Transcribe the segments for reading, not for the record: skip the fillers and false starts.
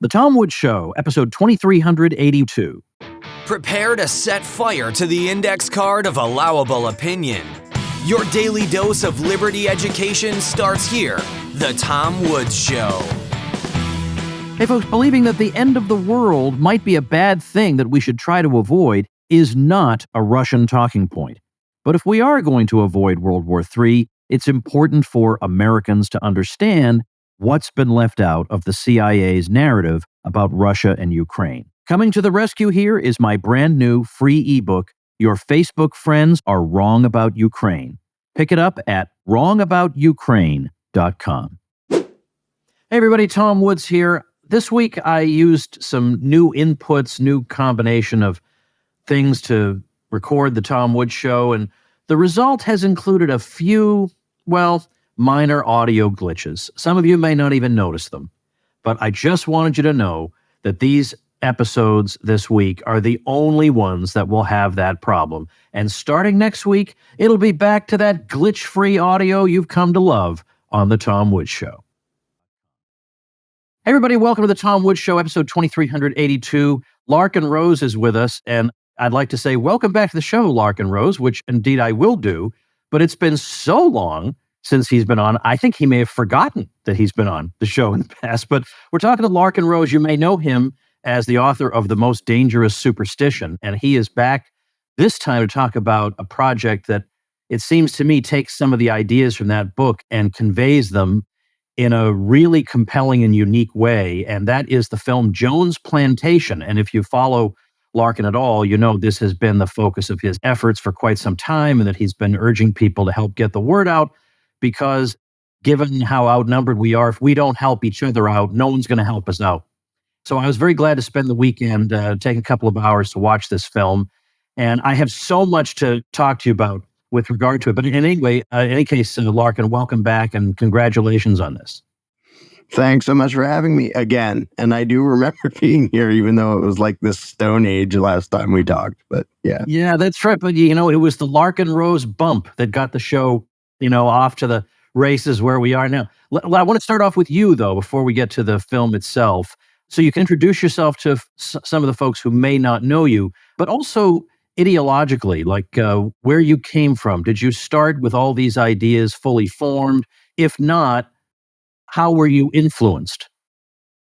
The Tom Woods Show, episode 2382. Prepare to set fire to the index card of allowable opinion. Your daily dose of liberty education starts here. The Tom Woods Show. Hey folks, believing that the end of the world might be a bad thing that we should try to avoid is not a Russian talking point. But if we are going to avoid World War III, it's important for Americans to understand what's been left out of the CIA's narrative about Russia and Ukraine. Coming to the rescue here is my brand new free ebook, Your Facebook Friends Are Wrong About Ukraine. Pick it up at wrongaboutukraine.com. Hey everybody, Tom Woods here. This week I used some new inputs, new combination of things to record the Tom Woods Show, and the result has included a few, minor audio glitches. Some of you may not even notice them, but I just wanted you to know that these episodes this week are the only ones that will have that problem. And starting next week, it'll be back to that glitch-free audio you've come to love on The Tom Woods Show. Hey everybody, welcome to The Tom Woods Show, episode 2382. Larken Rose is with us, and I'd like to say welcome back to the show, Larken Rose, which indeed I will do, but it's been so long since he's been on. I think he may have forgotten that he's been on the show in the past, but we're talking to Larken Rose. You may know him as the author of The Most Dangerous Superstition, and he is back this time to talk about a project that it seems to me takes some of the ideas from that book and conveys them in a really compelling and unique way, and that is the film Jones Plantation. And if you follow Larken at all, you know this has been the focus of his efforts for quite some time, and that he's been urging people to help get the word out, because given how outnumbered we are, if we don't help each other out, no one's going to help us out. So I was very glad to spend the weekend, take a couple of hours to watch this film, and I have so much to talk to you about with regard to it. But in any case, Larken, welcome back and congratulations on this. Thanks so much for having me again. And I do remember being here, even though it was like this Stone Age last time we talked. But yeah. Yeah, that's right. But, it was the Larken Rose bump that got the show, off to the races where we are now. I want to start off with you, though, before we get to the film itself. So you can introduce yourself to some of the folks who may not know you, but also ideologically, like where you came from. Did you start with all these ideas fully formed? If not, how were you influenced?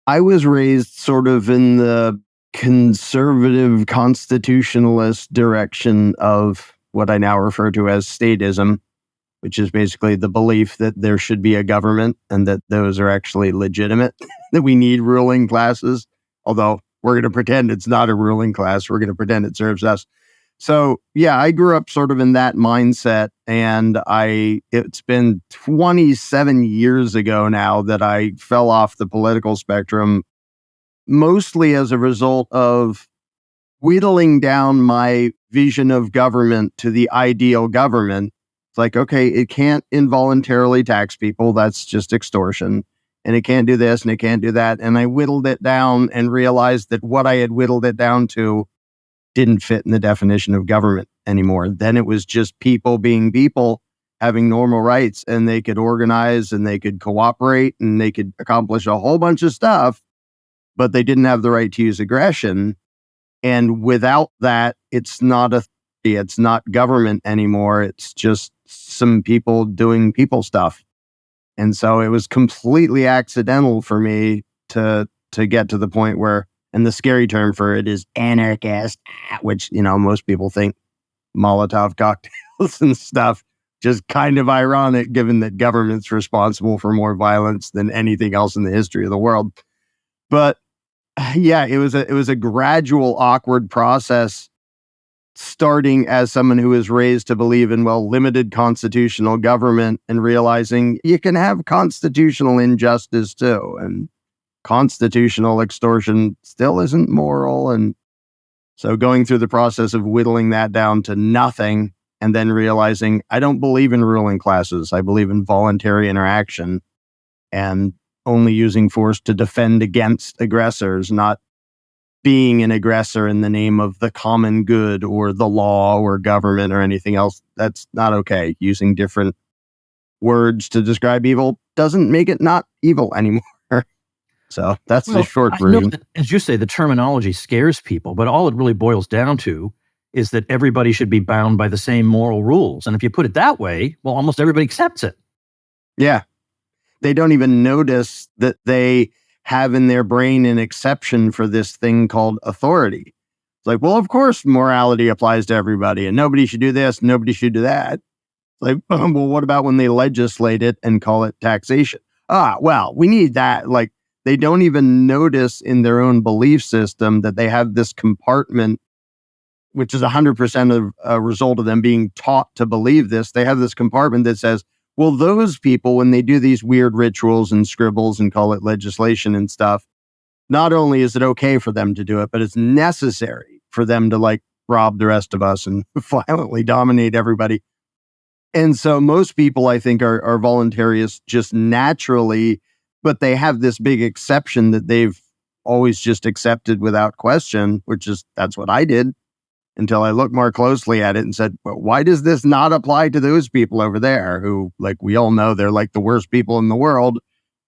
I was raised sort of in the conservative constitutionalist direction of what I now refer to as statism, which is basically the belief that there should be a government and that those are actually legitimate, that we need ruling classes, although we're going to pretend it's not a ruling class. We're going to pretend it serves us. So, yeah, I grew up sort of in that mindset, and it's been 27 years ago now that I fell off the political spectrum, mostly as a result of whittling down my vision of government to the ideal government. It's like, okay, it can't involuntarily tax people. That's just extortion. And it can't do this and it can't do that. And I whittled it down and realized that what I had whittled it down to didn't fit in the definition of government anymore. Then it was just people being people, having normal rights, and they could organize and they could cooperate and they could accomplish a whole bunch of stuff, but they didn't have the right to use aggression. And without that, it's not government anymore. It's just some people doing people stuff. And so it was completely accidental for me to get to the point where, and the scary term for it is anarchist, which, most people think Molotov cocktails and stuff, just kind of ironic given that government's responsible for more violence than anything else in the history of the world. But yeah, it was a gradual, awkward process, starting as someone who was raised to believe in, limited constitutional government, and realizing you can have constitutional injustice too. And constitutional extortion still isn't moral. And so going through the process of whittling that down to nothing, and then realizing I don't believe in ruling classes. I believe in voluntary interaction and only using force to defend against aggressors, not being an aggressor in the name of the common good or the law or government or anything else. That's not okay. Using different words to describe evil doesn't make it not evil anymore. So that's the Well, short I know version. that, as you say, the terminology scares people, but all it really boils down to is that everybody should be bound by the same moral rules. And if you put it that way, well, almost everybody accepts it. Yeah. They don't even notice that they have in their brain an exception for this thing called authority. It's like, well, of course, morality applies to everybody and nobody should do this, nobody should do that. It's like, well, what about when they legislate it and call it taxation? Well, we need that. Like, they don't even notice in their own belief system that they have this compartment, which is 100% of a result of them being taught to believe this. They have this compartment that says, well, those people, when they do these weird rituals and scribbles and call it legislation and stuff, not only is it okay for them to do it, but it's necessary for them to like rob the rest of us and violently dominate everybody. And so most people, I think, are voluntarists just naturally, but they have this big exception that they've always just accepted without question, which is that's what I did until I looked more closely at it and said, well, why does this not apply to those people over there who, like, we all know they're like the worst people in the world?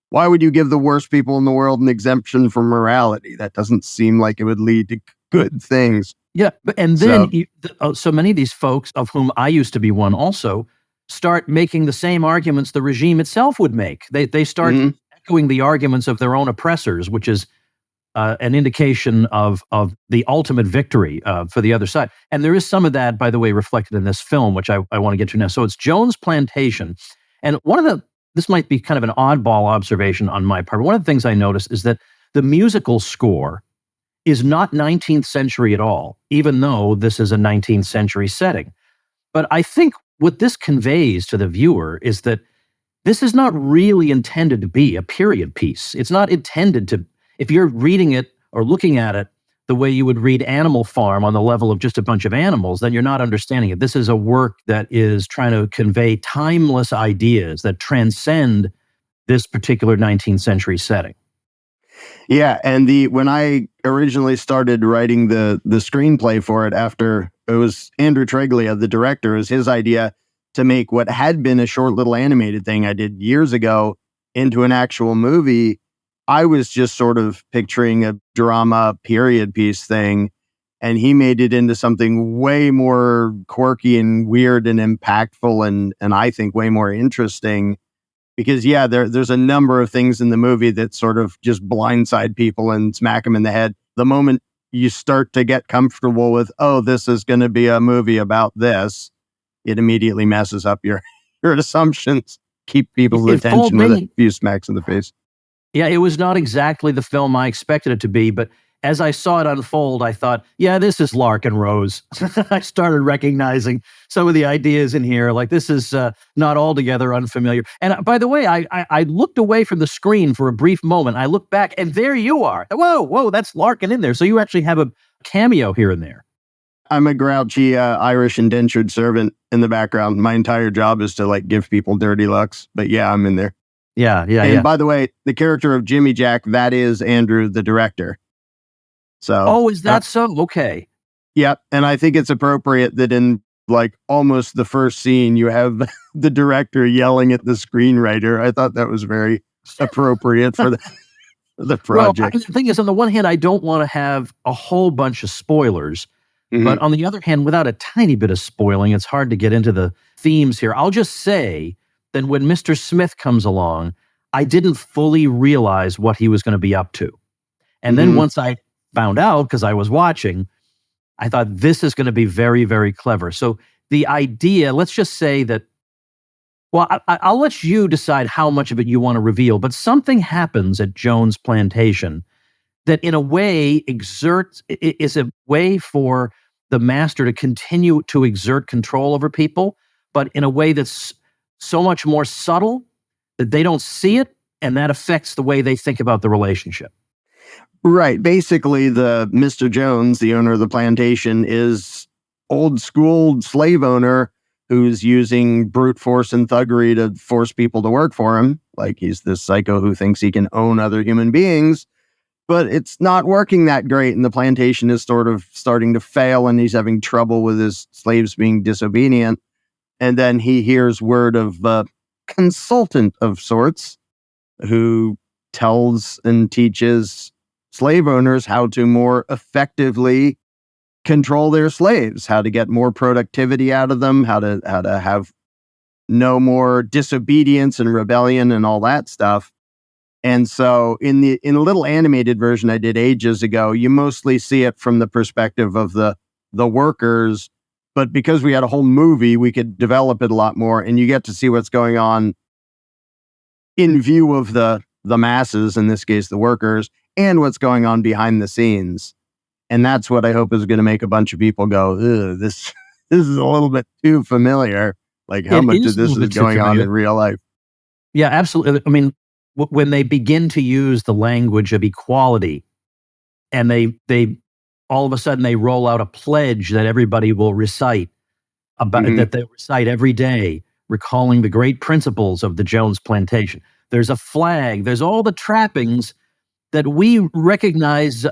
Why would you give the worst people in the world an exemption from morality? That doesn't seem like it would lead to good things. Yeah, and then so many of these folks, of whom I used to be one also, start making the same arguments the regime itself would make. They start echoing the arguments of their own oppressors, which is an indication of the ultimate victory for the other side. And there is some of that, by the way, reflected in this film, which I want to get to now. So it's Jones Plantation. And this might be kind of an oddball observation on my part. One of the things I noticed is that the musical score is not 19th century at all, even though this is a 19th century setting. But I think what this conveys to the viewer is that this is not really intended to be a period piece. It's not intended to, if you're reading it or looking at it the way you would read Animal Farm on the level of just a bunch of animals, then you're not understanding it. This is a work that is trying to convey timeless ideas that transcend this particular 19th century setting. Yeah, and when I originally started writing the screenplay for it, after it was Andrew Treglia, the director, it was his idea to make what had been a short little animated thing I did years ago into an actual movie. I was just sort of picturing a drama period piece thing, and he made it into something way more quirky and weird and impactful and I think way more interesting. Because, yeah, there's a number of things in the movie that sort of just blindside people and smack them in the head. The moment you start to get comfortable with, oh, this is going to be a movie about this, it immediately messes up your assumptions, keep people's attention with a few smacks in the face. Yeah, it was not exactly the film I expected it to be, but as I saw it unfold, I thought, yeah, this is Larken Rose. I started recognizing some of the ideas in here, like this is not altogether unfamiliar. And by the way, I looked away from the screen for a brief moment. I looked back, and there you are. Whoa, that's Larken in there. So you actually have a cameo here and there. I'm a grouchy Irish indentured servant in the background. My entire job is to like give people dirty looks. But yeah, I'm in there. Yeah. And by the way, the character of Jimmy Jack, that is Andrew, the director. So, is that so? Okay. Yep. And I think it's appropriate that in like almost the first scene, you have the director yelling at the screenwriter. I thought that was very appropriate for the project. Well, the thing is, on the one hand, I don't want to have a whole bunch of spoilers. But on the other hand, without a tiny bit of spoiling, it's hard to get into the themes here. I'll just say that when Mr. Smith comes along, I didn't fully realize what he was going to be up to. And then once I found out, because I was watching, I thought this is going to be very, very clever. So the idea, let's just say that, well, I'll let you decide how much of it you want to reveal, but something happens at Jones Plantation that in a way is a way for the master to continue to exert control over people, but in a way that's so much more subtle that they don't see it, and that affects the way they think about the relationship. Right. Basically, the Mr. Jones, the owner of the plantation, is old school slave owner who's using brute force and thuggery to force people to work for him. Like he's this psycho who thinks he can own other human beings. But it's not working that great, and the plantation is sort of starting to fail, and he's having trouble with his slaves being disobedient. And then he hears word of a consultant of sorts who tells and teaches slave owners how to more effectively control their slaves, how to get more productivity out of them, how to have no more disobedience and rebellion and all that stuff. And so in a little animated version I did ages ago, you mostly see it from the perspective of the workers, but because we had a whole movie, we could develop it a lot more, and you get to see what's going on in view of the masses, in this case the workers, and what's going on behind the scenes. And that's what I hope is going to make a bunch of people go, ugh, this is a little bit too familiar. Like, how much of this is going on in real life? Yeah, absolutely. I mean, when they begin to use the language of equality, and they all of a sudden they roll out a pledge that everybody will recite that they recite every day, recalling the great principles of the Jones Plantation. There's a flag. There's all the trappings that we recognize,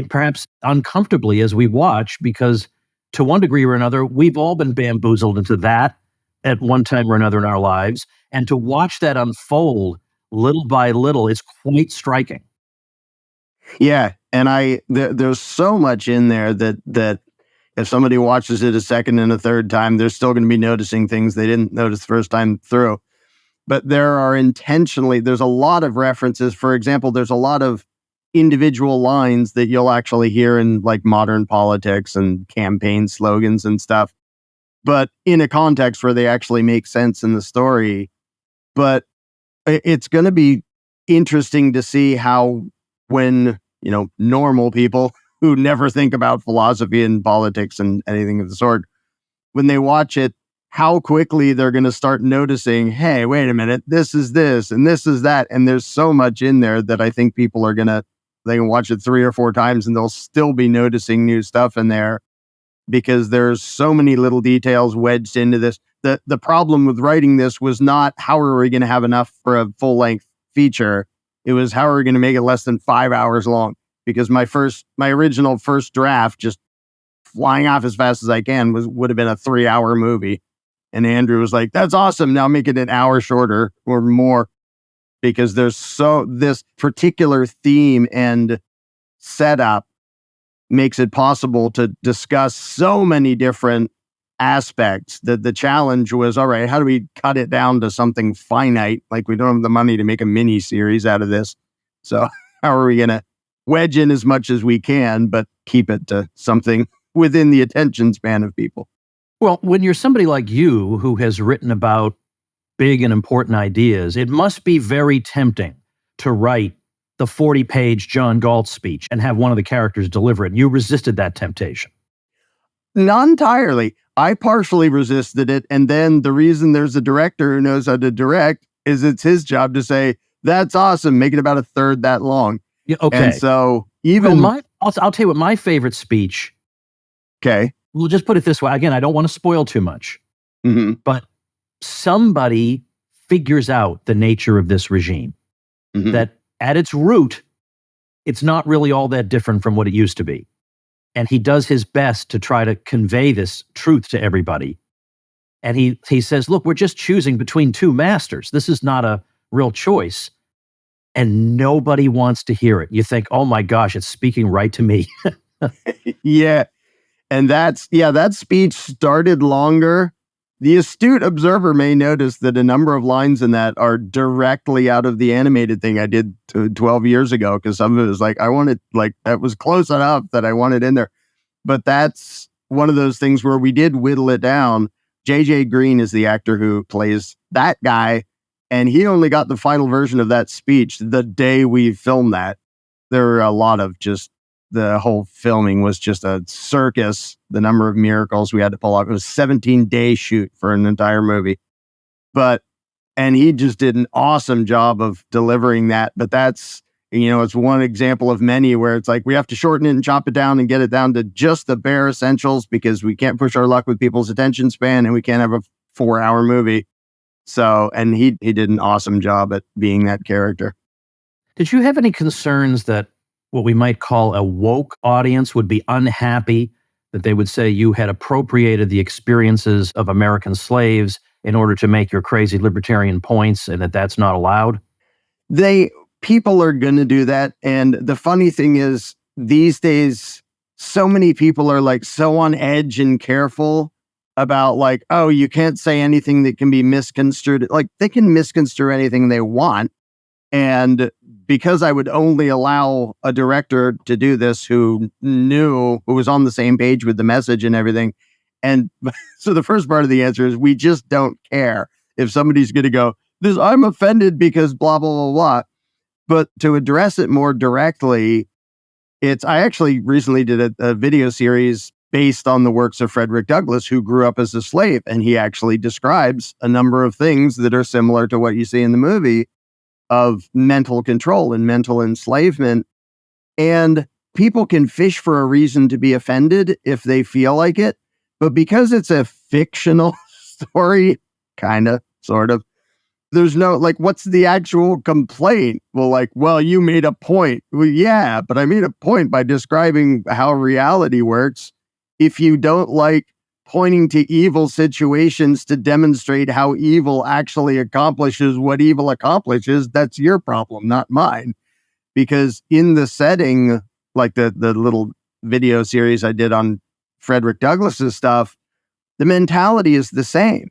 perhaps uncomfortably as we watch, because to one degree or another, we've all been bamboozled into that at one time or another in our lives. And to watch that unfold little by little is quite striking. Yeah, and there's so much in there that if somebody watches it a second and a third time, they're still going to be noticing things they didn't notice the first time through. But there's a lot of references. For example, there's a lot of individual lines that you'll actually hear in like modern politics and campaign slogans and stuff, but in a context where they actually make sense in the story. But it's going to be interesting to see how, when, normal people who never think about philosophy and politics and anything of the sort, when they watch it, how quickly they're going to start noticing, hey, wait a minute, this is this and this is that. And there's so much in there that I think people they can watch it 3 or 4 times and they'll still be noticing new stuff in there, because there's so many little details wedged into this. The problem with writing this was not how are we going to have enough for a full-length feature. It was how are we going to make it less than 5 hours long, because my original first draft, just flying off as fast as I can, would have been a 3-hour movie. And Andrew was like, that's awesome. Now make it an hour shorter or more, because this particular theme and setup makes it possible to discuss so many different aspects that the challenge was, all right, how do we cut it down to something finite? Like, we don't have the money to make a mini series out of this. So how are we going to wedge in as much as we can, but keep it to something within the attention span of people? Well, when you're somebody like you who has written about big and important ideas, it must be very tempting to write the 40-page John Galt speech and have one of the characters deliver it. You resisted that temptation. Not entirely. I partially resisted it. And then the reason there's a director who knows how to direct is it's his job to say, that's awesome, make it about a third that long. Yeah, okay. And so even... Well, I'll tell you what my favorite speech... Okay. We'll just put it this way. Again, I don't want to spoil too much. Mm-hmm. But somebody figures out the nature of this regime. Mm-hmm. That at its root, it's not really all that different from what it used to be. And he does his best to try to convey this truth to everybody. And he says, look, we're just choosing between two masters. This is not a real choice. And nobody wants to hear it. You think, oh my gosh, it's speaking right to me. Yeah. And that speech started longer. The astute observer may notice that a number of lines in that are directly out of the animated thing I did 12 years ago, because some of it was like, that was close enough that I wanted in there. But that's one of those things where we did whittle it down. J.J. Green is the actor who plays that guy, and he only got the final version of that speech the day we filmed that. There were a lot of the whole filming was just a circus. The number of miracles we had to pull off. It was a 17-day shoot for an entire movie. And he just did an awesome job of delivering that. But that's, it's one example of many where it's like, we have to shorten it and chop it down and get it down to just the bare essentials, because we can't push our luck with people's attention span and we can't have a 4-hour movie. So, and he did an awesome job at being that character. Did you have any concerns that what we might call a woke audience would be unhappy, that they would say you had appropriated the experiences of American slaves in order to make your crazy libertarian points, and that that's not allowed? people are going to do that. And the funny thing is, these days, so many people are like so on edge and careful about like, oh, you can't say anything that can be misconstrued. Like they can misconstrue anything they want. And because I would only allow a director to do this who was on the same page with the message and everything. And so the first part of the answer is we just don't care if somebody's going to go, I'm offended because blah, blah, blah, blah. But to address it more directly, I actually recently did a video series based on the works of Frederick Douglass, who grew up as a slave. And he actually describes a number of things that are similar to what you see in the movie of mental control and mental enslavement. And people can fish for a reason to be offended if they feel like it. But because it's a fictional story, kind of, sort of, there's no, like, what's the actual complaint? Well, you made a point. Well, yeah, but I made a point by describing how reality works. If you don't like pointing to evil situations to demonstrate how evil actually accomplishes what evil accomplishes, that's your problem, not mine. Because in the setting, like the little video series I did on Frederick Douglass's stuff, the mentality is the same.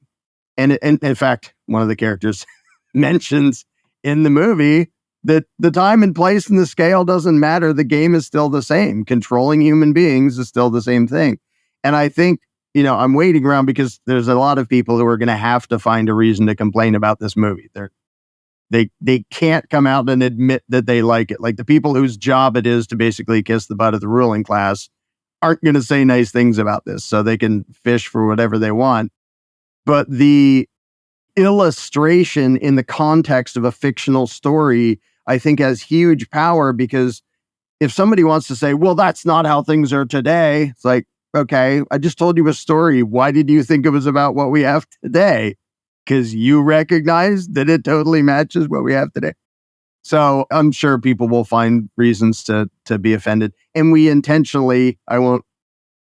And in fact, one of the characters mentions in the movie that the time and place and the scale doesn't matter. The game is still the same. Controlling human beings is still the same thing. And I think, I'm waiting around because there's a lot of people who are going to have to find a reason to complain about this movie. They can't come out and admit that they like it. Like the people whose job it is to basically kiss the butt of the ruling class aren't going to say nice things about this, so they can fish for whatever they want. But the illustration in the context of a fictional story, I think, has huge power, because if somebody wants to say, well, that's not how things are today, it's like, okay, I just told you a story. Why did you think it was about what we have today? Because you recognize that it totally matches what we have today. So I'm sure people will find reasons to be offended. And we intentionally, I won't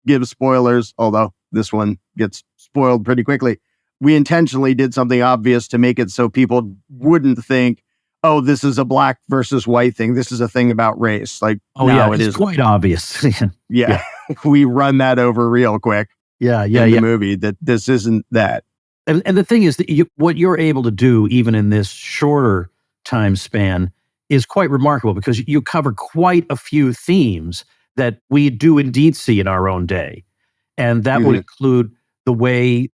give spoilers, although this one gets spoiled pretty quickly. We intentionally did something obvious to make it so people wouldn't think, oh, this is a black versus white thing. This is a thing about race. Like, oh, no, yeah, it it's is quite obvious. Yeah. We run that over real quick. Yeah. In the movie, that this isn't that. And the thing is that what you're able to do, even in this shorter time span, is quite remarkable, because you cover quite a few themes that we do indeed see in our own day. And that would include the way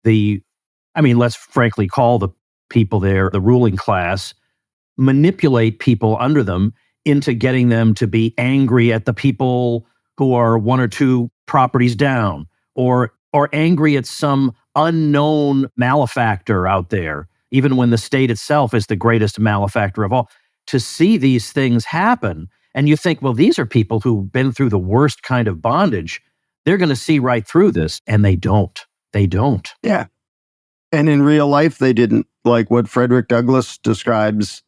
let's frankly call the people there, the ruling class, manipulate people under them into getting them to be angry at the people who are one or two properties down, or angry at some unknown malefactor out there, even when the state itself is the greatest malefactor of all. To see these things happen, and you think, well, these are people who've been through the worst kind of bondage. They're going to see right through this, and they don't. They don't. Yeah. And in real life, they didn't. Like what Frederick Douglass describes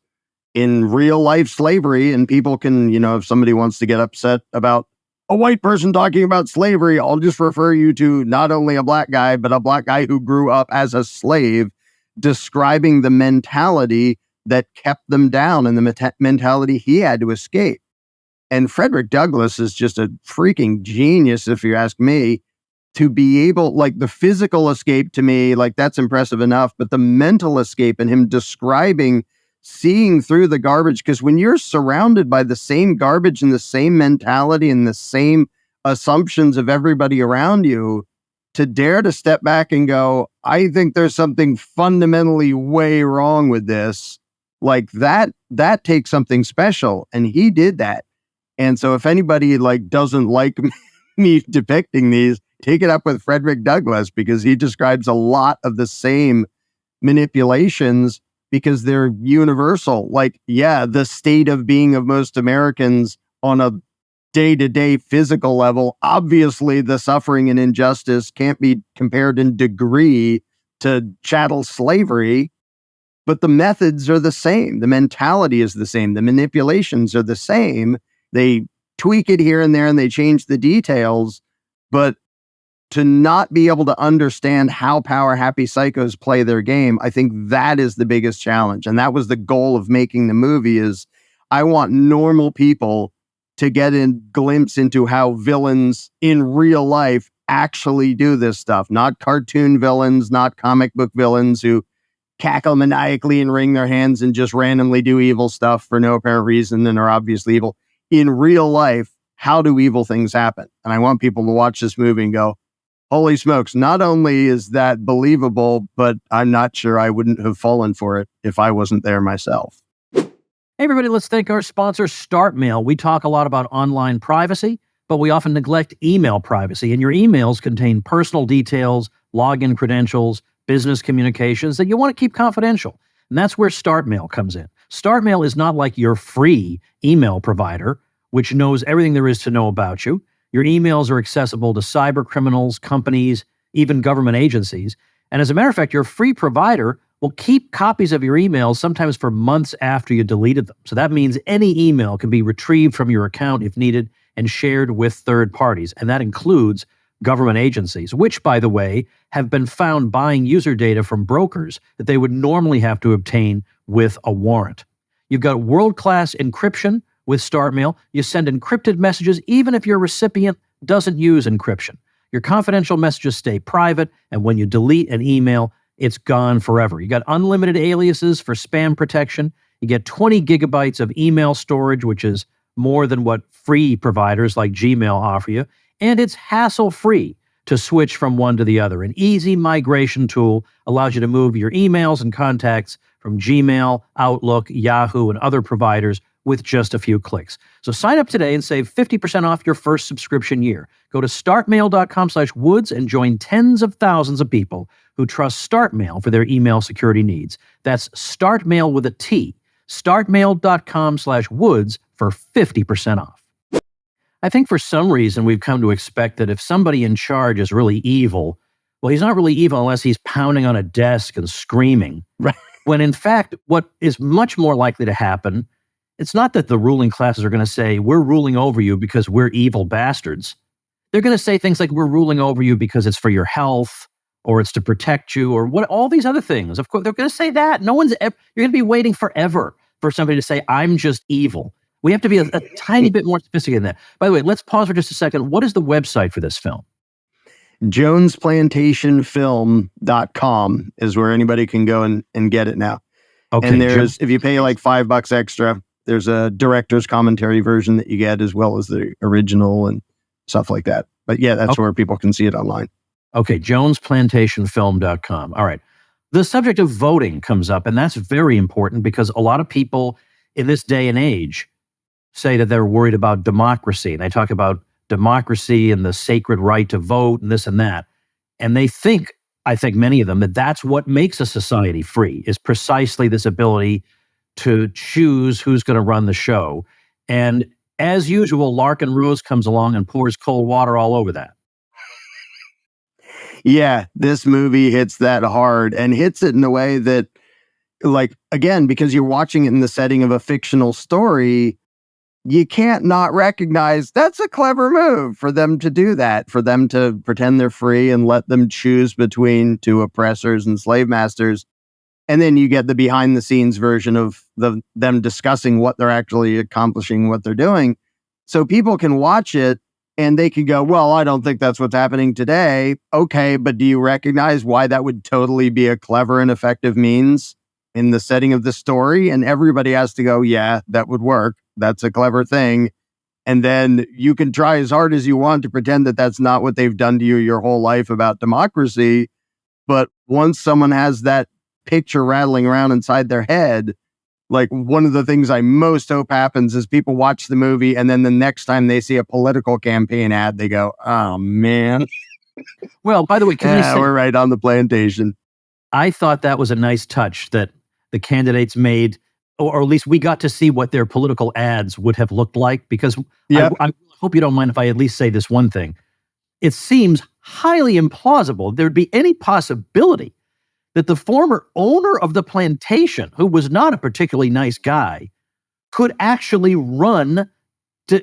in real life slavery, and people can, if somebody wants to get upset about a white person talking about slavery, I'll just refer you to not only a black guy, but a black guy who grew up as a slave, describing the mentality that kept them down and the mentality he had to escape. And Frederick Douglass is just a freaking genius, if you ask me, to be able, like the physical escape to me, like that's impressive enough, but the mental escape and him describing seeing through the garbage, because when you're surrounded by the same garbage and the same mentality and the same assumptions of everybody around you, to dare to step back and go, I think there's something fundamentally way wrong with this, like that takes something special. And he did that. And so if anybody like doesn't like me depicting these, take it up with Frederick Douglass, because he describes a lot of the same manipulations, because they're universal. Like, yeah, the state of being of most Americans on a day-to-day physical level, obviously the suffering and injustice can't be compared in degree to chattel slavery, but the methods are the same. The mentality is the same. The manipulations are the same. They tweak it here and there and they change the details, but to not be able to understand how power-happy psychos play their game, I think that is the biggest challenge. And that was the goal of making the movie, is I want normal people to get a glimpse into how villains in real life actually do this stuff. Not cartoon villains, not comic book villains who cackle maniacally and wring their hands and just randomly do evil stuff for no apparent reason and are obviously evil. In real life, how do evil things happen? And I want people to watch this movie and go, holy smokes, not only is that believable, but I'm not sure I wouldn't have fallen for it if I wasn't there myself. Hey, everybody, let's thank our sponsor, StartMail. We talk a lot about online privacy, but we often neglect email privacy. And your emails contain personal details, login credentials, business communications that you want to keep confidential. And that's where StartMail comes in. StartMail is not like your free email provider, which knows everything there is to know about you. Your emails are accessible to cyber criminals, companies, even government agencies. And as a matter of fact, your free provider will keep copies of your emails sometimes for months after you deleted them. So that means any email can be retrieved from your account if needed and shared with third parties. And that includes government agencies, which, by the way, have been found buying user data from brokers that they would normally have to obtain with a warrant. You've got world-class encryption with StartMail. You send encrypted messages even if your recipient doesn't use encryption. Your confidential messages stay private, and when you delete an email, it's gone forever. You got unlimited aliases for spam protection. You get 20 gigabytes of email storage, which is more than what free providers like Gmail offer you. And it's hassle-free to switch from one to the other. An easy migration tool allows you to move your emails and contacts from Gmail, Outlook, Yahoo, and other providers with just a few clicks. So sign up today and save 50% off your first subscription year. Go to startmail.com/woods and join tens of thousands of people who trust StartMail for their email security needs. That's StartMail with a T. Startmail.com/woods for 50% off. I think for some reason we've come to expect that if somebody in charge is really evil, well, he's not really evil unless he's pounding on a desk and screaming. Right. When in fact, what is much more likely to happen, it's not that the ruling classes are going to say, we're ruling over you because we're evil bastards. They're going to say things like, we're ruling over you because it's for your health, or it's to protect you, or what, all these other things. Of course, they're going to say that. You're going to be waiting forever for somebody to say, I'm just evil. We have to be a tiny bit more sophisticated than that. By the way, let's pause for just a second. What is the website for this film? JonesPlantationFilm.com is where anybody can go and get it now. Okay, and if you pay like $5 extra, there's a director's commentary version that you get as well as the original and stuff like that. But yeah, that's where people can see it online. Okay, JonesPlantationFilm.com. All right. The subject of voting comes up, and that's very important because a lot of people in this day and age say that they're worried about democracy. And they talk about democracy and the sacred right to vote and this and that. And they think, I think many of them, that that's what makes a society free, is precisely this ability to choose who's going to run the show. And as usual, Larken Rose comes along and pours cold water all over that. Yeah, this movie hits that hard and hits it in a way that, like, again, because you're watching it in the setting of a fictional story, you can't not recognize that's a clever move for them to do that, for them to pretend they're free and let them choose between two oppressors and slave masters. And then you get the behind the scenes version of them discussing what they're actually accomplishing, what they're doing. So people can watch it and they can go, well, I don't think that's what's happening today. Okay, but do you recognize why that would totally be a clever and effective means in the setting of the story? And everybody has to go, yeah, that would work. That's a clever thing. And then you can try as hard as you want to pretend that that's not what they've done to you your whole life about democracy. But once someone has that picture rattling around inside their head, like, one of the things I most hope happens is people watch the movie and then the next time they see a political campaign ad, they go, oh, man. Well, by the way, we're right on the plantation. I thought that was a nice touch that the candidates made, or at least we got to see what their political ads would have looked like, because I hope you don't mind if I at least say this one thing. It seems highly implausible there'd be any possibility that the former owner of the plantation, who was not a particularly nice guy, could actually run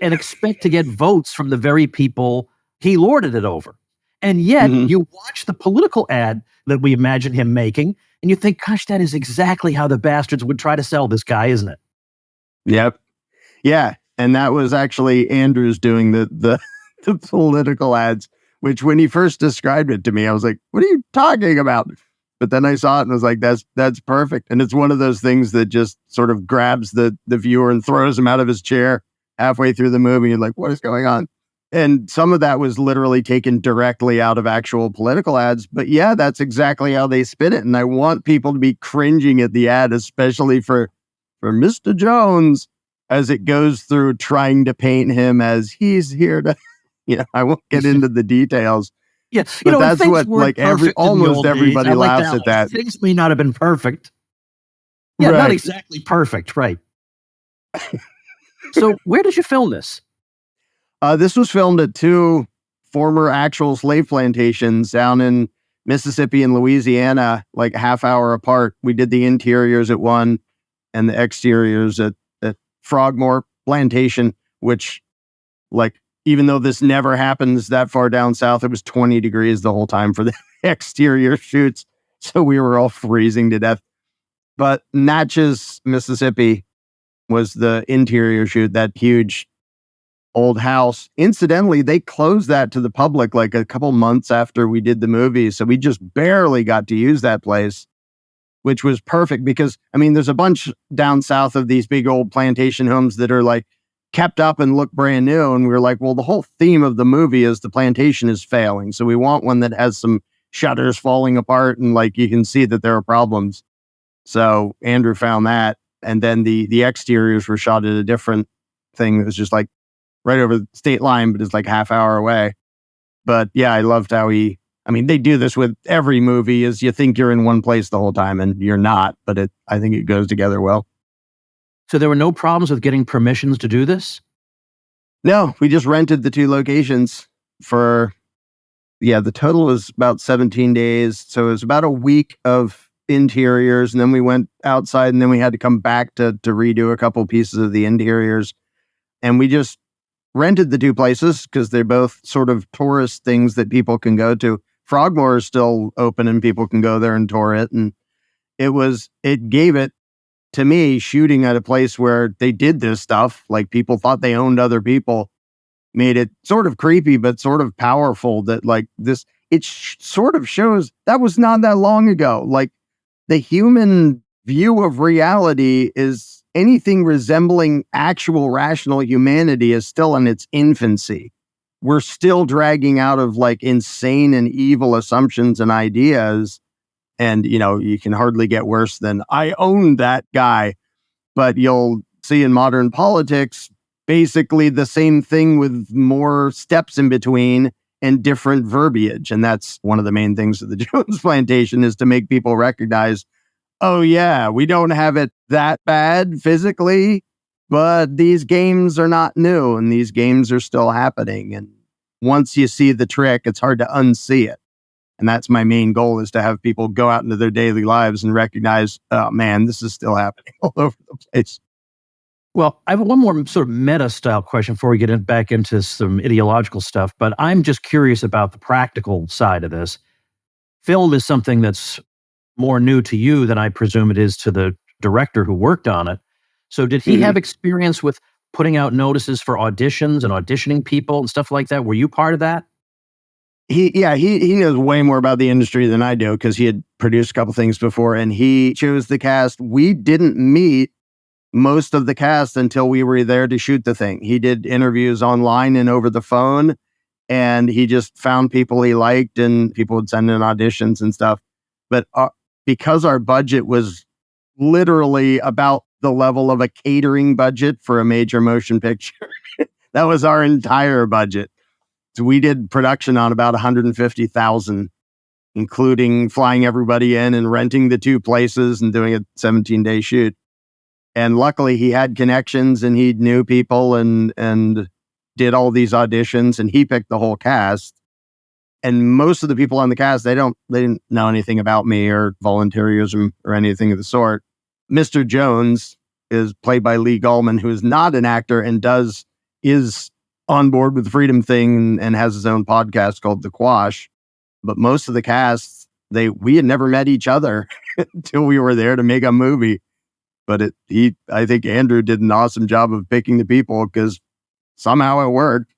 and expect to get votes from the very people he lorded it over. And yet you watch the political ad that we imagine him making, and you think, gosh, that is exactly how the bastards would try to sell this guy, isn't it? Yep. Yeah. And that was actually Andrews doing the political ads, which when he first described it to me, I was like, what are you talking about? But then I saw it and was like, that's perfect. And it's one of those things that just sort of grabs the viewer and throws him out of his chair halfway through the movie. You're like, what is going on? And some of that was literally taken directly out of actual political ads. But yeah, that's exactly how they spin it. And I want people to be cringing at the ad, especially for Mr. Jones, as it goes through trying to paint him as he's here to, I won't get into the details. Yeah, But that's things what weren't perfect in the almost old days. everybody I like laughs at line. that. Things may not have been perfect. Yeah, not Right. exactly perfect, right. So where did you film this? This was filmed at two former actual slave plantations down in Mississippi and Louisiana, like a half hour apart. We did the interiors at one and the exteriors at Frogmore Plantation, which, like, even though this never happens that far down south, it was 20 degrees the whole time for the exterior shoots. So we were all freezing to death. But Natchez, Mississippi was the interior shoot, that huge old house. Incidentally, they closed that to the public like a couple months after we did the movie. So we just barely got to use that place, which was perfect because, there's a bunch down south of these big old plantation homes that are like kept up and look brand new. And we were like, well, the whole theme of the movie is the plantation is failing. So we want one that has some shutters falling apart and like you can see that there are problems. So Andrew found that. And then the exteriors were shot at a different thing that was just like right over the state line, but it's like half hour away. But yeah, I loved how they do this with every movie, is you think you're in one place the whole time and you're not, but I think it goes together well. So there were no problems with getting permissions to do this? No, we just rented the two locations for, the total was about 17 days. So it was about a week of interiors, and then we went outside, and then we had to come back to redo a couple pieces of the interiors. And we just rented the two places because they're both sort of tourist things that people can go to. Frogmore is still open and people can go there and tour it. And it gave it to me, shooting at a place where they did this stuff, like people thought they owned other people, made it sort of creepy, but sort of powerful that like this, sort of shows that was not that long ago. Like the human view of reality is anything resembling actual rational humanity is still in its infancy. We're still dragging out of like insane and evil assumptions and ideas. And, you can hardly get worse than I own that guy. But you'll see in modern politics, basically the same thing with more steps in between and different verbiage. And that's one of the main things of the Jones Plantation, is to make people recognize, oh yeah, we don't have it that bad physically, but these games are not new and these games are still happening. And once you see the trick, it's hard to unsee it. And that's my main goal, is to have people go out into their daily lives and recognize, oh man, this is still happening all over the place. Well, I have one more sort of meta style question before we get back into some ideological stuff, but I'm just curious about the practical side of this. Film is something that's more new to you than I presume it is to the director who worked on it. So did he have experience with putting out notices for auditions and auditioning people and stuff like that? Were you part of that? He knows way more about the industry than I do because he had produced a couple things before, and he chose the cast. We didn't meet most of the cast until we were there to shoot the thing. He did interviews online and over the phone, and he just found people he liked, and people would send in auditions and stuff. But because our budget was literally about the level of a catering budget for a major motion picture, that was our entire budget. So we did production on about 150,000, including flying everybody in and renting the two places and doing a 17-day shoot. And luckily he had connections and he knew people and did all these auditions, and he picked the whole cast. And most of the people on the cast, they didn't know anything about me or volunteerism or anything of the sort. Mr. Jones is played by Lee Gallman, who is not an actor and is on board with the Freedom Thing and has his own podcast called The Quash. But most of the cast, we had never met each other until we were there to make a movie. But I think Andrew did an awesome job of picking the people because somehow it worked.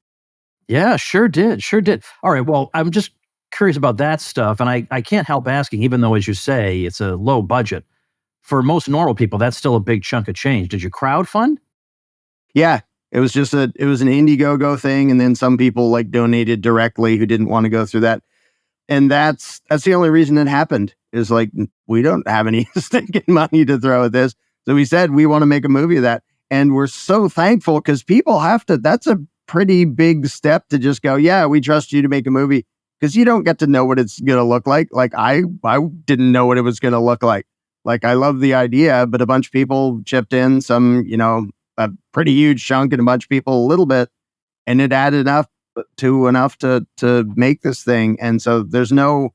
Yeah, sure did. Sure did. All right. Well, I'm just curious about that stuff. And I can't help asking, even though, as you say, it's a low budget, for most normal people, that's still a big chunk of change. Did you crowdfund? Yeah, it was an Indiegogo thing, and then some people like donated directly who didn't want to go through that. And that's the only reason it happened, is like, we don't have any stinking money to throw at this. So we said, we want to make a movie of that. And we're so thankful, because people have to, that's a pretty big step to just go, yeah, we trust you to make a movie, because you don't get to know what it's going to look like. Like I didn't know what it was going to look like. Like, I love the idea, but a bunch of people chipped in, some, a pretty huge chunk, and a bunch of people a little bit, and it added enough to make this thing. And so there's no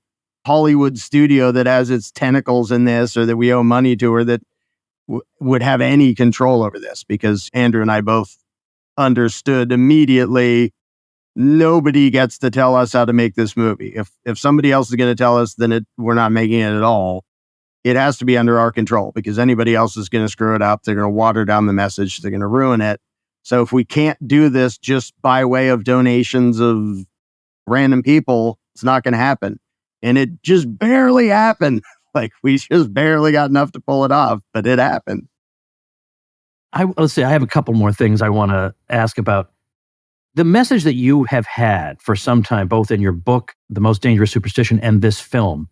Hollywood studio that has its tentacles in this, or that we owe money to, or that would have any control over this, because Andrew and I both understood immediately, nobody gets to tell us how to make this movie. If somebody else is going to tell us, then we're not making it at all. It has to be under our control, because anybody else is going to screw it up. They're going to water down the message. They're going to ruin it. So if we can't do this just by way of donations of random people, it's not going to happen. And it just barely happened. Like, we just barely got enough to pull it off, but it happened. Let's see, I have a couple more things I want to ask about. The message that you have had for some time, both in your book, The Most Dangerous Superstition, and this film,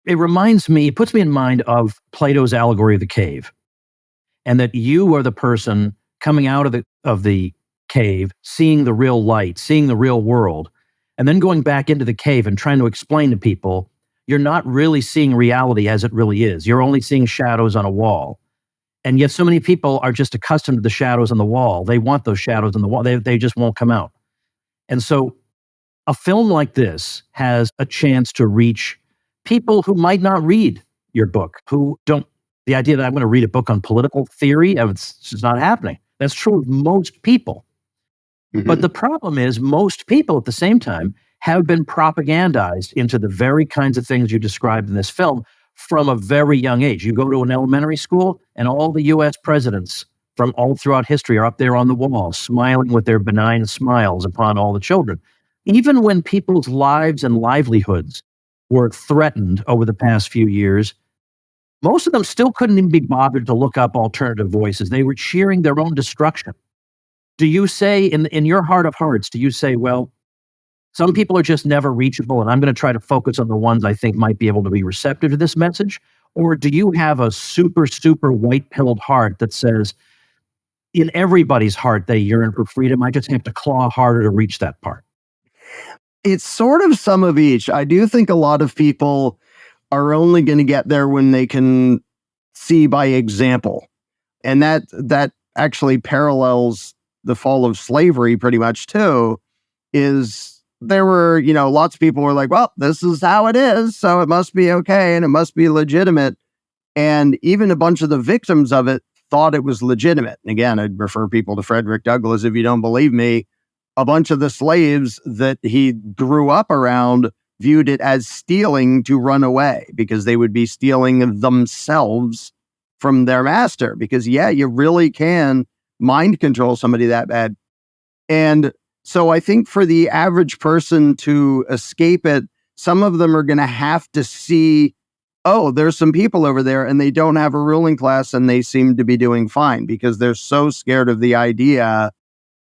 it puts me in mind of Plato's allegory of the cave. And that you are the person coming out of the cave, seeing the real light, seeing the real world, and then going back into the cave and trying to explain to people, you're not really seeing reality as it really is. You're only seeing shadows on a wall. And yet so many people are just accustomed to the shadows on the wall. They want those shadows on the wall. They just won't come out. And so a film like this has a chance to reach people who might not read your book, who don't, the idea that I'm going to read a book on political theory, it's just not happening. That's true of most people. Mm-hmm. But the problem is, most people at the same time have been propagandized into the very kinds of things you described in this film from a very young age. You go to an elementary school, and all the U.S. presidents from all throughout history are up there on the wall, smiling with their benign smiles upon all the children. Even when people's lives and livelihoods were threatened over the past few years, most of them still couldn't even be bothered to look up alternative voices. They were cheering their own destruction. Do you say, in your heart of hearts, do you say, well, some people are just never reachable, and I'm going to try to focus on the ones I think might be able to be receptive to this message? Or do you have a super, super white-pilled heart that says, in everybody's heart, they yearn for freedom, I just have to claw harder to reach that part? It's sort of some of each. I do think a lot of people are only going to get there when they can see by example. And that actually parallels the fall of slavery pretty much too, is there were, lots of people were like, well, this is how it is, so it must be okay and it must be legitimate. And even a bunch of the victims of it thought it was legitimate. And again, I'd refer people to Frederick Douglass if you don't believe me. A bunch of the slaves that he grew up around viewed it as stealing to run away, because they would be stealing themselves from their master. Because you really can mind control somebody that bad. And so I think for the average person to escape it, some of them are going to have to see, oh, there's some people over there and they don't have a ruling class and they seem to be doing fine, because they're so scared of the idea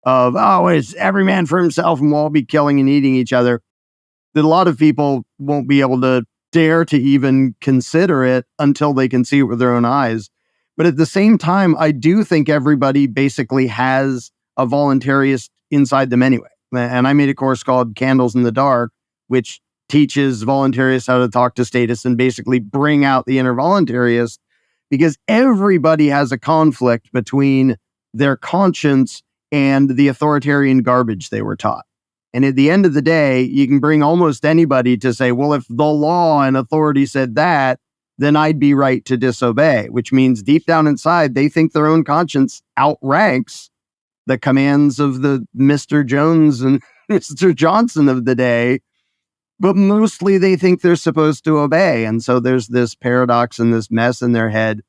of, oh, it's every man for himself and we'll all be killing and eating each other, that a lot of people won't be able to dare to even consider it until they can see it with their own eyes. But at the same time, I do think everybody basically has a voluntarist inside them anyway. And I made a course called Candles in the Dark, which teaches voluntarists how to talk to statists and basically bring out the inner voluntarist, because everybody has a conflict between their conscience and the authoritarian garbage they were taught. And at the end of the day, you can bring almost anybody to say, well, if the law and authority said that, then I'd be right to disobey, which means deep down inside, they think their own conscience outranks the commands of the Mr. Jones and Mr. Johnson of the day, but mostly they think they're supposed to obey. And so there's this paradox and this mess in their head.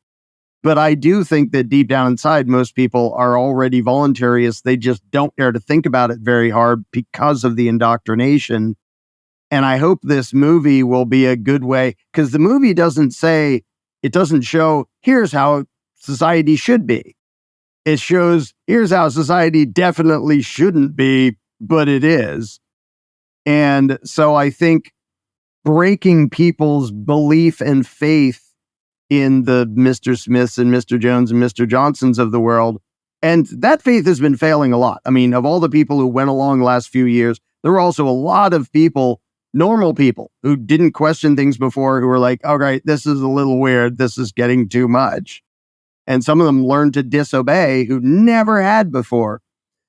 But I do think that deep down inside, most people are already voluntarists. They just don't dare to think about it very hard because of the indoctrination. And I hope this movie will be a good way, because the movie doesn't show, here's how society should be. It shows, here's how society definitely shouldn't be, but it is. And so I think breaking people's belief and faith in the Mr. Smiths and Mr. Jones and Mr. Johnsons of the world, and that faith has been failing a lot. I mean, of all the people who went along the last few years, there were also a lot of people, normal people, who didn't question things before, who were like, all right, this is a little weird. This is getting too much. And some of them learned to disobey who never had before.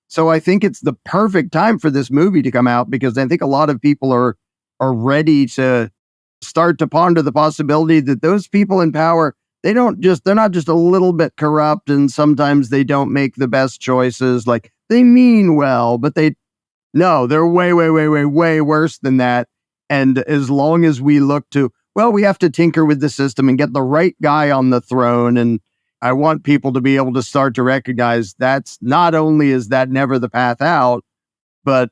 So I think it's the perfect time for this movie to come out, because I think a lot of people are ready to start to ponder the possibility that those people in power, they're not just a little bit corrupt, and sometimes they don't make the best choices. Like, they mean well, but they're way, way, way, way, way worse than that. And as long as we look to, well, we have to tinker with the system and get the right guy on the throne. And I want people to be able to start to recognize that's not only is that never the path out, but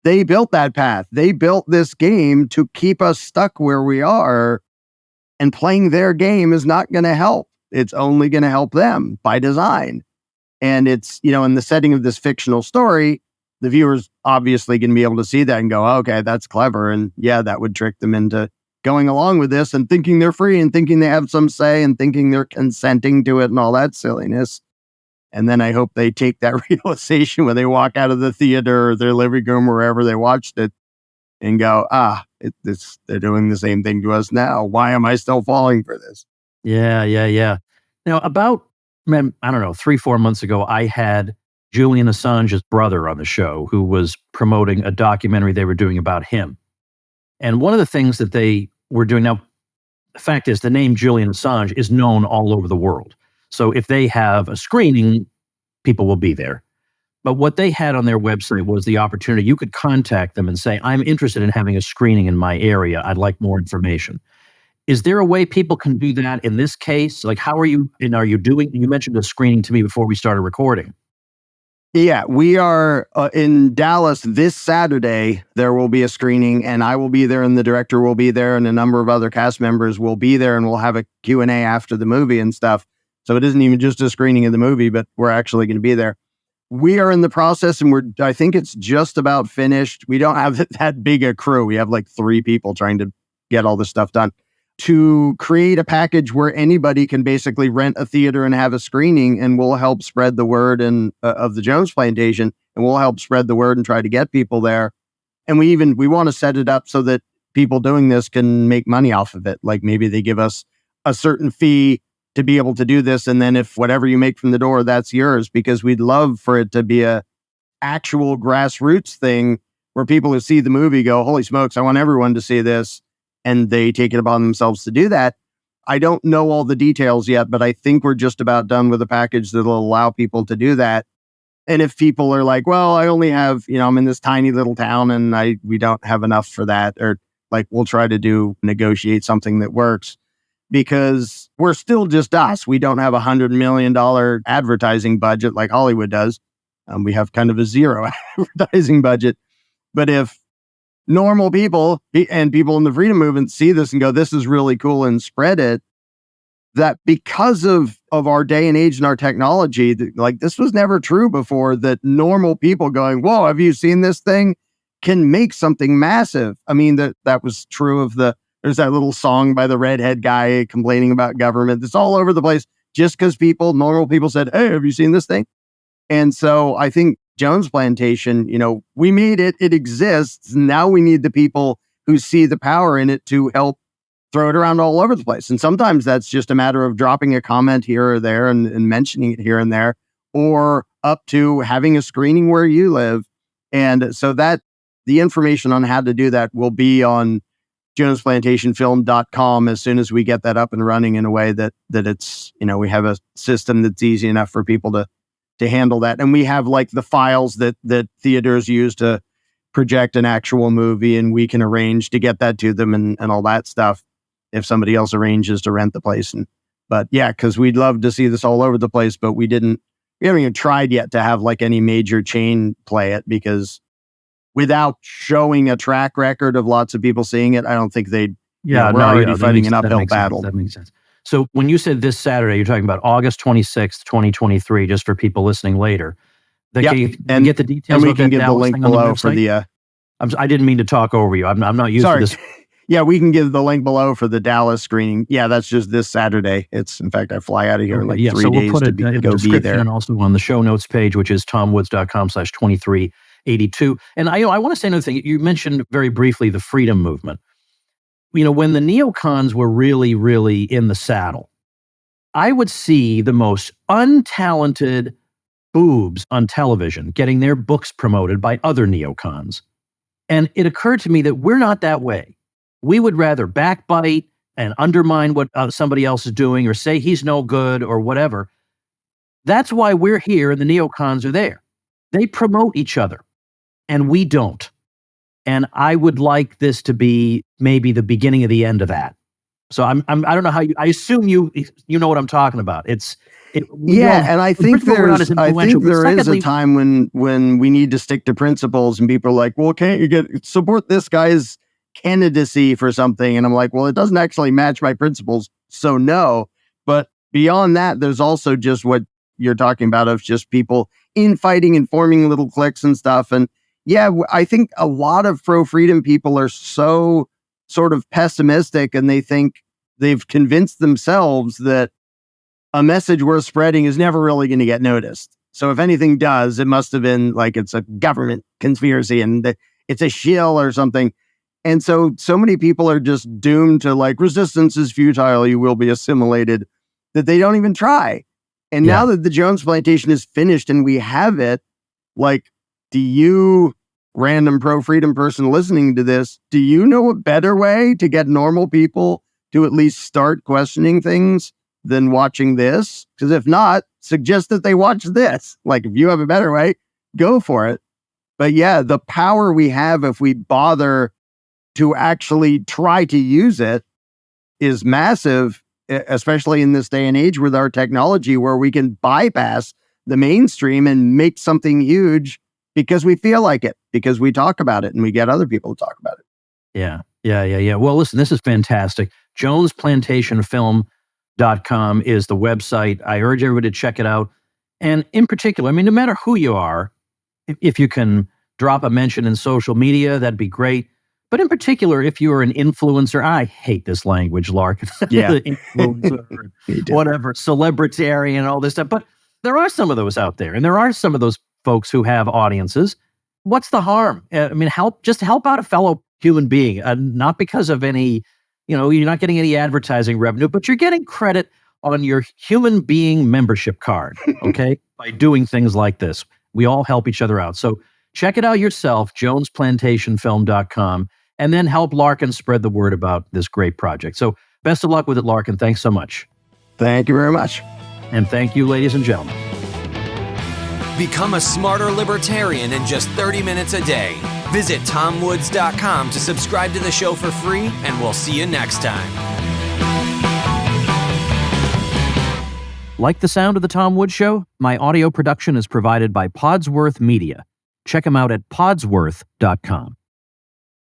they built that path. They built this game to keep us stuck where we are, and playing their game is not going to help. It's only going to help them by design. And it's, in the setting of this fictional story, the viewer's obviously going to be able to see that and go, okay, that's clever. And yeah, that would trick them into going along with this and thinking they're free and thinking they have some say and thinking they're consenting to it and all that silliness. And then I hope they take that realization when they walk out of the theater or their living room or wherever they watched it and go, they're doing the same thing to us now. Why am I still falling for this? Yeah. Now, about, I don't know, 3-4 months ago, I had Julian Assange's brother on the show, who was promoting a documentary they were doing about him. And one of the things that they were doing, now, the fact is, the name Julian Assange is known all over the world. So if they have a screening, people will be there. But what they had on their website was the opportunity. You could contact them and say, I'm interested in having a screening in my area. I'd like more information. Is there a way people can do that in this case? Like, how are you doing? You mentioned a screening to me before we started recording. Yeah, we are in Dallas this Saturday. There will be a screening, and I will be there, and the director will be there, and a number of other cast members will be there, and we'll have a Q&A after the movie and stuff. So it isn't even just a screening of the movie, but we're actually going to be there. We are in the process, and I think it's just about finished. We don't have that big a crew. We have like 3 people trying to get all this stuff done, to create a package where anybody can basically rent a theater and have a screening, and we'll help spread the word of the Jones Plantation, and we'll help spread the word and try to get people there. And we want to set it up so that people doing this can make money off of it. Like, maybe they give us a certain fee to be able to do this, and then if whatever you make from the door, that's yours, because we'd love for it to be a actual grassroots thing where people who see the movie go, holy smokes, I want everyone to see this. And they take it upon themselves to do that. I don't know all the details yet, but I think we're just about done with a package that'll allow people to do that. And if people are like, well, I only have, I'm in this tiny little town and we don't have enough for that, or like, we'll try to negotiate something that works, because we're still just us. We don't have $100 million advertising budget like Hollywood does. We have kind of a zero advertising budget. But if normal people and people in the freedom movement see this and go, this is really cool, and spread it, that because of our day and age and our technology, like, this was never true before, that normal people going, whoa, have you seen this thing, can make something massive. I mean, that was true of there's that little song by the redhead guy complaining about government. It's all over the place just because normal people said, hey, have you seen this thing? And so I think Jones Plantation, we made it. It exists. Now we need the people who see the power in it to help throw it around all over the place. And sometimes that's just a matter of dropping a comment here or there and mentioning it here and there, or up to having a screening where you live. And so that the information on how to do that will be on jonesplantationfilm.com as soon as we get that up and running in a way that it's, we have a system that's easy enough for people to handle that. And we have like the files that theaters use to project an actual movie, and we can arrange to get that to them and all that stuff if somebody else arranges to rent the place and But yeah, because we'd love to see this all over the place, but we haven't even tried yet to have like any major chain play it, because without showing a track record of lots of people seeing it, I don't think they'd. Yeah, we're already fighting an that uphill makes sense. battle. That makes sense. So when you said this Saturday, you're talking about August 26th, 2023, just for people listening later. Yep. Can you And- get the details And we of can that give the Dallas link thing on the below for website? the. I didn't mean to talk over you. I'm not used Sorry. to this. Yeah, we can give the link below for the Dallas screening. Yeah, that's just this Saturday. It's, in fact, I fly out of here in like 3 so days we'll put to it in the go be description there. and also on the show notes page, which is tomwoods.com/2382. And I want to say another thing. You mentioned very briefly the freedom movement. When the neocons were really, really in the saddle, I would see the most untalented boobs on television getting their books promoted by other neocons. And it occurred to me that we're not that way. We would rather backbite and undermine what somebody else is doing or say he's no good or whatever. That's why we're here and the neocons are there. They promote each other and we don't. And I would like this to be maybe the beginning of the end of that. So I don't know how I assume you know what I'm talking about. And I think there is a time when we need to stick to principles, and people are like, well, can't you support this guy's candidacy for something? And I'm like, well, it doesn't actually match my principles, so no. But beyond that, there's also just what you're talking about of just people infighting and forming little cliques and stuff. And yeah, I think a lot of pro-freedom people are so sort of pessimistic, and they think they've convinced themselves that a message worth spreading is never really going to get noticed. So if anything does, it must have been like it's a government conspiracy and it's a shill or something. And so many people are just doomed to like, resistance is futile, you will be assimilated, that they don't even try. And now that the Jones Plantation is finished and we have it, like, do you, random pro-freedom person listening to this, do you know a better way to get normal people to at least start questioning things than watching this? Because if not, suggest that they watch this. Like, if you have a better way, go for it. But yeah, the power we have if we bother to actually try to use it is massive, especially in this day and age with our technology, where we can bypass the mainstream and make something huge because we feel like it, because we talk about it and we get other people to talk about it. Yeah. Well, listen, this is fantastic. JonesPlantationFilm.com is the website. I urge everybody to check it out. And in particular, I mean, no matter who you are, if you can drop a mention in social media, that'd be great. But in particular, if you're an influencer, I hate this language, Larken. Yeah. Influencer, whatever, celebritarian, all this stuff. But there are some of those out there, and there are some of those folks who have audiences. What's the harm? I mean, help out a fellow human being, not because of any, you're not getting any advertising revenue, but you're getting credit on your human being membership card, okay, by doing things like this. We all help each other out. So check it out yourself, JonesPlantationFilm.com, and then help Larken spread the word about this great project. So best of luck with it, Larken. Thanks so much. Thank you very much. And thank you, ladies and gentlemen. Become a smarter libertarian in just 30 minutes a day. Visit TomWoods.com to subscribe to the show for free, and we'll see you next time. Like the sound of The Tom Woods Show? My audio production is provided by Podsworth Media. Check them out at Podsworth.com.